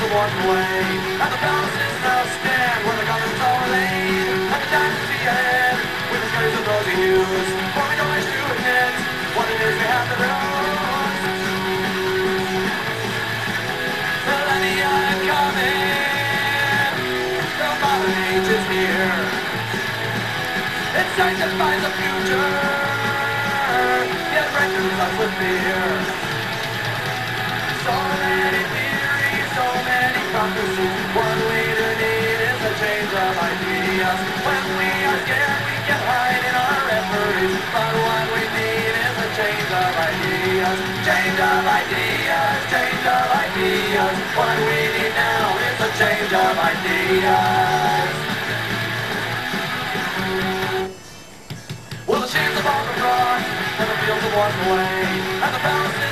have washed away, and the palaces now stand where the goblins all are laid, and the diamonds see ahead with the skies of rosy hues, for we don't wish to admit what it is we have to lose. Millennia coming, the modern age is here. It sanctifies the future, yet renders us with fear. So many theories, so many prophecies. What we do need is a change of ideas. When we are scared, we can hide in our reveries. But what we need is a change of ideas. Change of ideas, change of ideas. What we need now is a change of ideas. Well, the chains of all the brought, and the fields are washed away, and the palaces